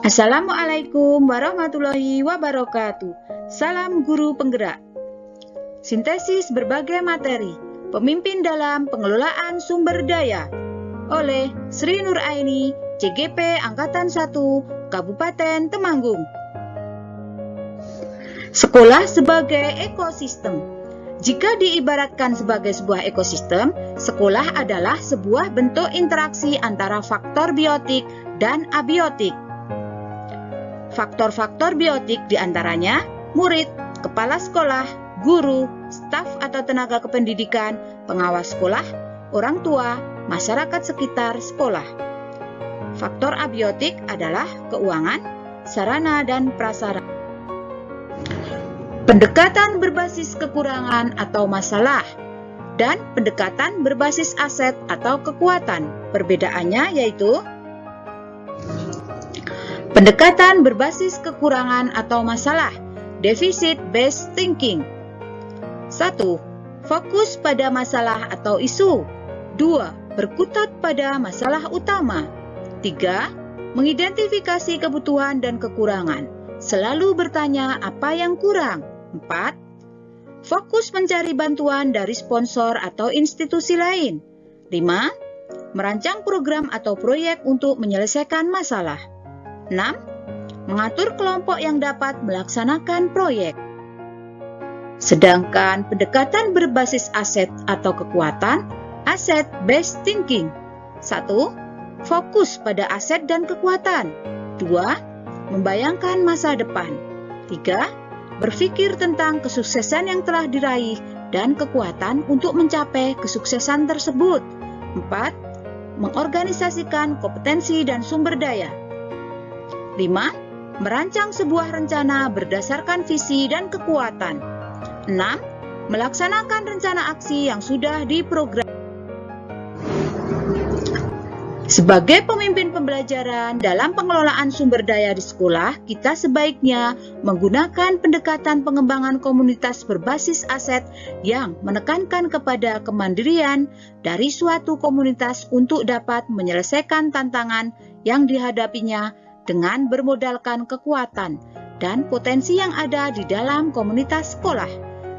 Assalamualaikum warahmatullahi wabarakatuh. Salam guru penggerak. Sintesis berbagai materi, pemimpin dalam pengelolaan sumber daya oleh Sri Nuraini, CGP Angkatan 1, Kabupaten Temanggung. Sekolah sebagai ekosistem. Jika diibaratkan sebagai sebuah ekosistem, sekolah adalah sebuah bentuk interaksi antara faktor biotik dan abiotik. Faktor-faktor biotik diantaranya murid, kepala sekolah, guru, staf atau tenaga kependidikan, pengawas sekolah, orang tua, masyarakat sekitar sekolah. Faktor abiotik adalah keuangan, sarana dan prasarana. Pendekatan berbasis kekurangan atau masalah dan pendekatan berbasis aset atau kekuatan. Perbedaannya yaitu pendekatan berbasis kekurangan atau masalah, deficit based thinking. 1. Fokus pada masalah atau isu. 2. Berkutat pada masalah utama. 3. Mengidentifikasi kebutuhan dan kekurangan. Selalu bertanya apa yang kurang. 4. Fokus mencari bantuan dari sponsor atau institusi lain. 5. Merancang program atau proyek untuk menyelesaikan masalah. 6. Mengatur kelompok yang dapat melaksanakan proyek. Sedangkan pendekatan berbasis aset atau kekuatan, asset based thinking. 1. Fokus pada aset dan kekuatan. 2. Membayangkan masa depan. 3. Berpikir tentang kesuksesan yang telah diraih dan kekuatan untuk mencapai kesuksesan tersebut. 4. Mengorganisasikan kompetensi dan sumber daya. 5. Merancang sebuah rencana berdasarkan visi dan kekuatan. 6. Melaksanakan rencana aksi yang sudah diprogram. Sebagai pemimpin pembelajaran dalam pengelolaan sumber daya di sekolah, kita sebaiknya menggunakan pendekatan pengembangan komunitas berbasis aset yang menekankan kepada kemandirian dari suatu komunitas untuk dapat menyelesaikan tantangan yang dihadapinya dengan bermodalkan kekuatan dan potensi yang ada di dalam komunitas sekolah.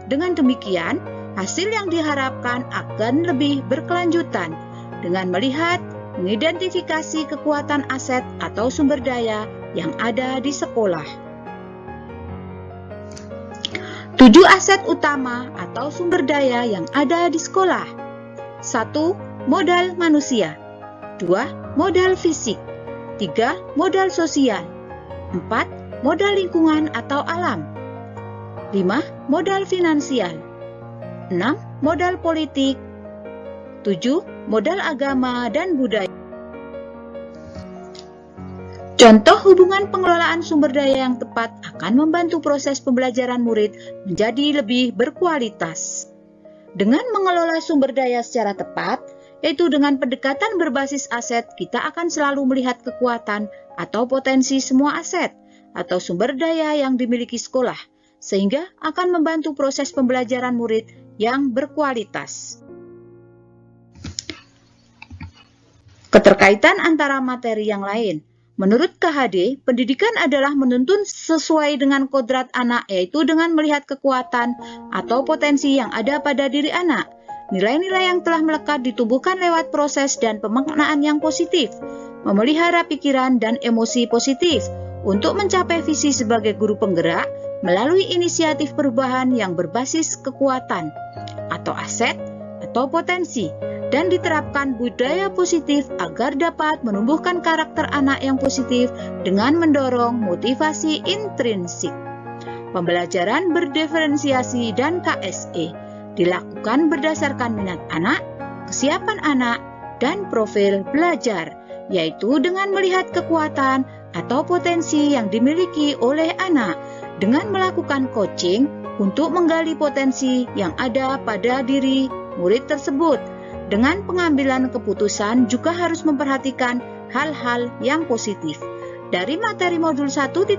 Dengan demikian, hasil yang diharapkan akan lebih berkelanjutan dengan melihat mengidentifikasi kekuatan aset atau sumber daya yang ada di sekolah. 7 aset utama atau sumber daya yang ada di sekolah. 1. Modal manusia. 2. Modal fisik. 3. Modal sosial. 4. Modal lingkungan atau alam. 5. Modal finansial. 6. Modal politik. 7. Modal agama dan budaya. Contoh hubungan pengelolaan sumber daya yang tepat akan membantu proses pembelajaran murid menjadi lebih berkualitas. Dengan mengelola sumber daya secara tepat, yaitu dengan pendekatan berbasis aset, kita akan selalu melihat kekuatan atau potensi semua aset atau sumber daya yang dimiliki sekolah, sehingga akan membantu proses pembelajaran murid yang berkualitas. Keterkaitan antara materi yang lain. Menurut KHD, pendidikan adalah menuntun sesuai dengan kodrat anak, yaitu dengan melihat kekuatan atau potensi yang ada pada diri anak. Nilai-nilai yang telah melekat ditumbuhkan lewat proses dan pemaknaan yang positif, memelihara pikiran dan emosi positif untuk mencapai visi sebagai guru penggerak melalui inisiatif perubahan yang berbasis kekuatan atau aset atau potensi, dan diterapkan budaya positif agar dapat menumbuhkan karakter anak yang positif dengan mendorong motivasi intrinsik. Pembelajaran berdiferensiasi dan KSE dilakukan berdasarkan minat anak, kesiapan anak, dan profil belajar, yaitu dengan melihat kekuatan atau potensi yang dimiliki oleh anak dengan melakukan coaching untuk menggali potensi yang ada pada diri murid tersebut. Dengan pengambilan keputusan juga harus memperhatikan hal-hal yang positif. Dari materi modul 1.1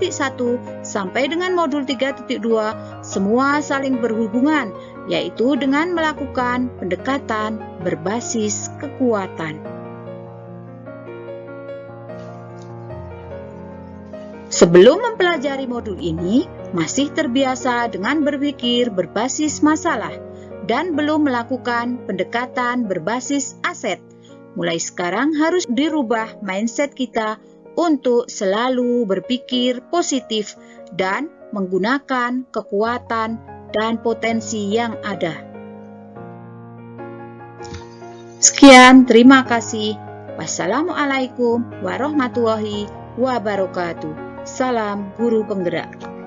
sampai dengan modul 3.2, semua saling berhubungan, yaitu dengan melakukan pendekatan berbasis kekuatan. Sebelum mempelajari modul ini, masih terbiasa dengan berpikir berbasis masalah dan belum melakukan pendekatan berbasis aset. Mulai sekarang harus dirubah mindset kita untuk selalu berpikir positif dan menggunakan kekuatan dan potensi yang ada. Sekian, terima kasih. Wassalamualaikum warahmatullahi wabarakatuh. Salam Guru Penggerak.